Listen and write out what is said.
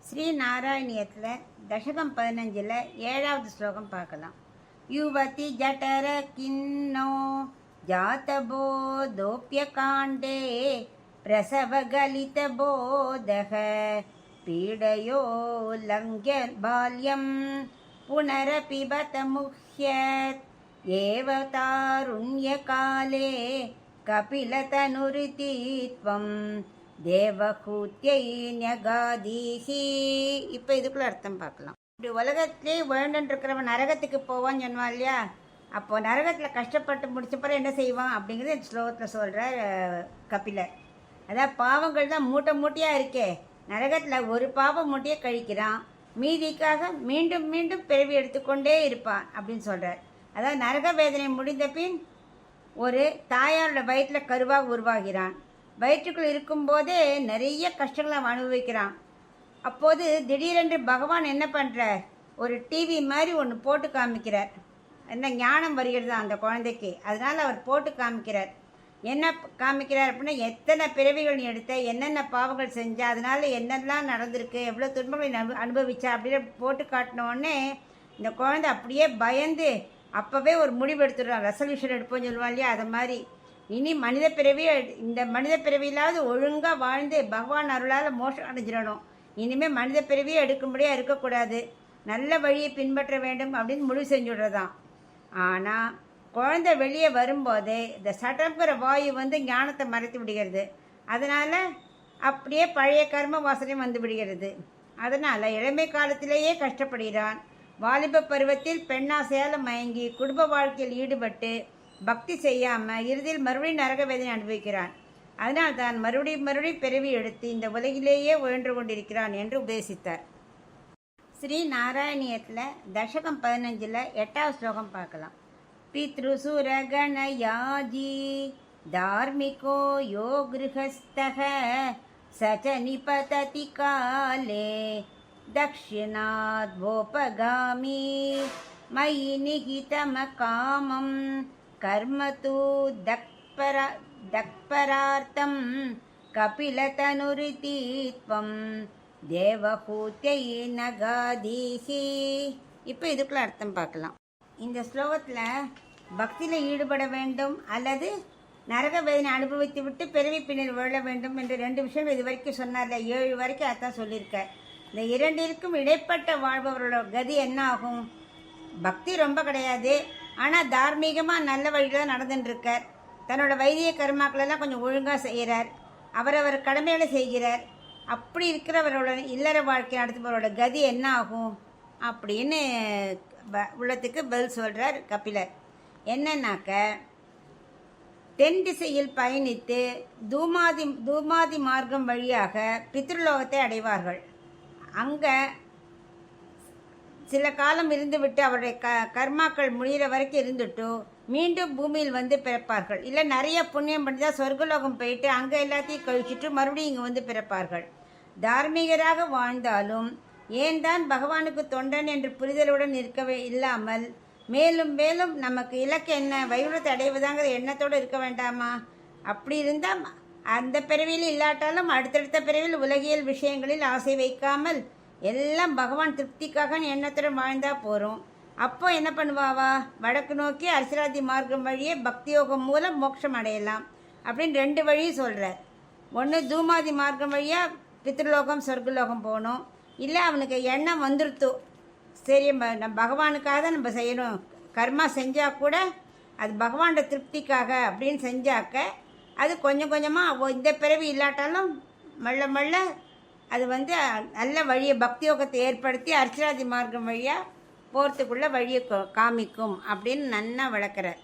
ஸ்ரீ நாராயணியத்தில் தசகம் 15 7வது ஸ்லோகம் பார்க்கலாம். யுவதி ஜடர கிண்ணோ ஜாத்தபோதோப்ய காண்டே பிரசவகலித போதக பீடயோ லங்க்ய பால்யம் புனரபிபத முஹ்யத் ஏவ தாருண்ய காலே கபிலதனுரிதீத்வம் தேவகூத்யை ஞகாதீஹி. இப்போ இதுக்குள்ள அர்த்தம் பார்க்கலாம். இப்படி உலகத்திலே வேண்டுருக்கிறவன் நரகத்துக்கு போவான்னு சொன்னான் இல்லையா? அப்போது நரகத்தில் கஷ்டப்பட்டு முடிச்ச பிறகு என்ன செய்வான் அப்படிங்கிறது இந்த ஸ்லோகத்தில் சொல்கிற கபிலர். அதாவது பாவங்கள் தான் மூட்டை மூட்டையாக இருக்கே, நரகத்தில் ஒரு பாவம் மூட்டையை கழிக்கிறான், மீதிக்காக மீண்டும் மீண்டும் பிறவி எடுத்துக்கொண்டே இருப்பான் அப்படின்னு சொல்கிறார். அதாவது நரக வேதனை முடிந்த பின் ஒரு தாயாரோட வயிற்றில் கருவாக உருவாகிறான். வயிற்றுக்குள் இருக்கும்போதே நிறைய கஷ்டங்களை அவன் அனுபவிக்கிறான். அப்போது திடீரென்று பகவான் என்ன பண்ணுறார், ஒரு டிவி மாதிரி ஒன்று போட்டு காமிக்கிறார். என்ன ஞானம் வருகிறது அந்த குழந்தைக்கு, அதனால் அவர் போட்டு காமிக்கிறார். என்ன காமிக்கிறார் அப்படின்னா, எத்தனை பிறவிகள் நீ எடுத்த, என்னென்ன பாவங்கள் செஞ்ச, அதனால் என்னெல்லாம் நடந்திருக்கு, எவ்வளோ துன்பங்களை அனுபவிச்சா அப்படின்னு போட்டு காட்டினோடனே இந்த குழந்தை அப்படியே பயந்து அப்போவே ஒரு முடிவு எடுத்துடுறான். ரெசல்யூஷன் எடுப்போம்னு சொல்லுவான் இல்லையா, அது மாதிரி இனி மனித பிறவியை இந்த மனித பிறவியிலாவது ஒழுங்காக வாழ்ந்து பகவான் அருளால் மோஷம் அடைஞ்சிடணும், இனிமேல் மனித பிறவியை எடுக்கும்படியாக இருக்கக்கூடாது, நல்ல வழியை பின்பற்ற வேண்டும் அப்படின்னு முடிவு செஞ்சுடுறதான். ஆனால் குழந்தை வெளியே வரும்போதே இந்த சட்டங்கிற வாயு ஞானத்தை மறைத்து விடுகிறது. அதனால் அப்படியே பழைய கர்ம வாசனையும் வந்து விடுகிறது. அதனால் இளமை காலத்திலேயே கஷ்டப்படுகிறான். வாலிப பருவத்தில் பெண்ணாசையால் மயங்கி குடும்ப வாழ்க்கையில் ஈடுபட்டு பக்தி செய்யாமல் இறுதியில் மறுபடியும் நரக வேதனை அனுபவிக்கிறான். அதனால் தான் மறுபடியும் பிறவி எடுத்து இந்த உலகிலேயே உழன்று கொண்டிருக்கிறான் என்று உபதேசித்தார். ஸ்ரீ நாராயணியத்தில் தசகம் 15 8வது ஸ்லோகம் பார்க்கலாம். பித்ருசுரகணயாஜி தார்மிகோ யோ கிருஹஸ்தஹ சச்ச நிபததி காலே தக்ஷிணாத்வோபகாமி மயி நிகிதம காமம் கர்மது தக்பரார்த்தம் கபிலதனுரிதீத்வம் தேவகூத்யை நகாதீஹி. இப்போ இதுக்குள்ள அர்த்தம் பார்க்கலாம். இந்த ஸ்லோகத்தில் பக்தியில் ஈடுபட வேண்டும் அல்லது நரக வேதனை அனுபவித்து விட்டு பிறவி பின்னர் வாழ வேண்டும் என்று 2 விஷயம் இது வரைக்கும் சொன்னார்ல, 7 வரைக்கும் அதான் சொல்லியிருக்கார். இந்த இரண்டிற்கும் இடைப்பட்ட வாழ்பவரோட கதி என்ன ஆகும்? பக்தி ரொம்ப கிடையாது, ஆனால் தார்மீகமாக நல்ல வழியில் தான் நடந்துட்டுருக்கார். தன்னோட வைத்திய கர்மாக்களெல்லாம் கொஞ்சம் ஒழுங்காக செய்கிறார், அவரவர் கடமைகளை செய்கிறார். அப்படி இருக்கிறவரோட இல்லற வாழ்க்கை நடத்துபவரோட கதி என்ன ஆகும் அப்படின்னு உள்ளத்துக்கு பதில் சொல்கிறார் கபிலர். என்னன்னாக்க, தென் திசையில் பயணித்து தூமாதி மார்க்கம் வழியாக பித்ருலோகத்தை அடைவார்கள். அங்கே சில காலம் இருந்துவிட்டு அவருடைய கர்மாக்கள் முடிகிற வரைக்கும் இருந்துட்டு மீண்டும் பூமியில் பிறப்பார்கள். இல்லை நிறைய புண்ணியம் பண்ணி தான் சொர்க்கலோகம் போயிட்டு அங்கே எல்லாத்தையும் கழிச்சிட்டு மறுபடியும் இங்கே பிறப்பார்கள். தார்மீகராக வாழ்ந்தாலும் ஏன் தான் பகவானுக்கு தொண்டன் என்று புரிதலுடன் இருக்கவே இல்லாமல் மேலும் மேலும் நமக்கு இலக்கு என்ன, வைகுண்டத்தை அடைவதாங்கிற எண்ணத்தோடு இருக்க வேண்டாமா? அப்படி இருந்தால் அந்த பிறவியில் இல்லாட்டாலும் அடுத்தடுத்த பிறவியில் உலகியல் விஷயங்களில் ஆசை வைக்காமல் எல்லாம் பகவான் திருப்திக்காக எண்ணத்துடன் வாழ்ந்தா போகிறோம். அப்போ என்ன பண்ணுவாவா, வடக்கு நோக்கி அர்ச்சராதி மார்க்கம் வழியே பக்தி யோகம் மூலம் மோட்சம் அடையலாம் அப்படின்னு 2 வழியும் சொல்கிறார். ஒன்று தூமாதி மார்க்கம் வழியாக பித்ருலோகம் சொர்க்கலோகம் போகணும், இல்லை அவனுக்கு எண்ணம் வந்துருத்தோ சரி நம்ம பகவானுக்காக தான் நம்ம செய்யணும், கர்மா செஞ்சால் கூட அது பகவானோட திருப்திக்காக அப்படின்னு செஞ்சாக்க அது கொஞ்சம் கொஞ்சமாக இந்த பிறவி இல்லாட்டாலும் மெல்ல மெல்ல அது நல்ல வழியை பக்தி யோகத்தை ஏற்படுத்தி அர்ச்சராதி மார்க்கம் வழியாக போகிறதுக்குள்ள வழியை காமிக்கும் அப்படின்னு நன்னா விளக்குறார்.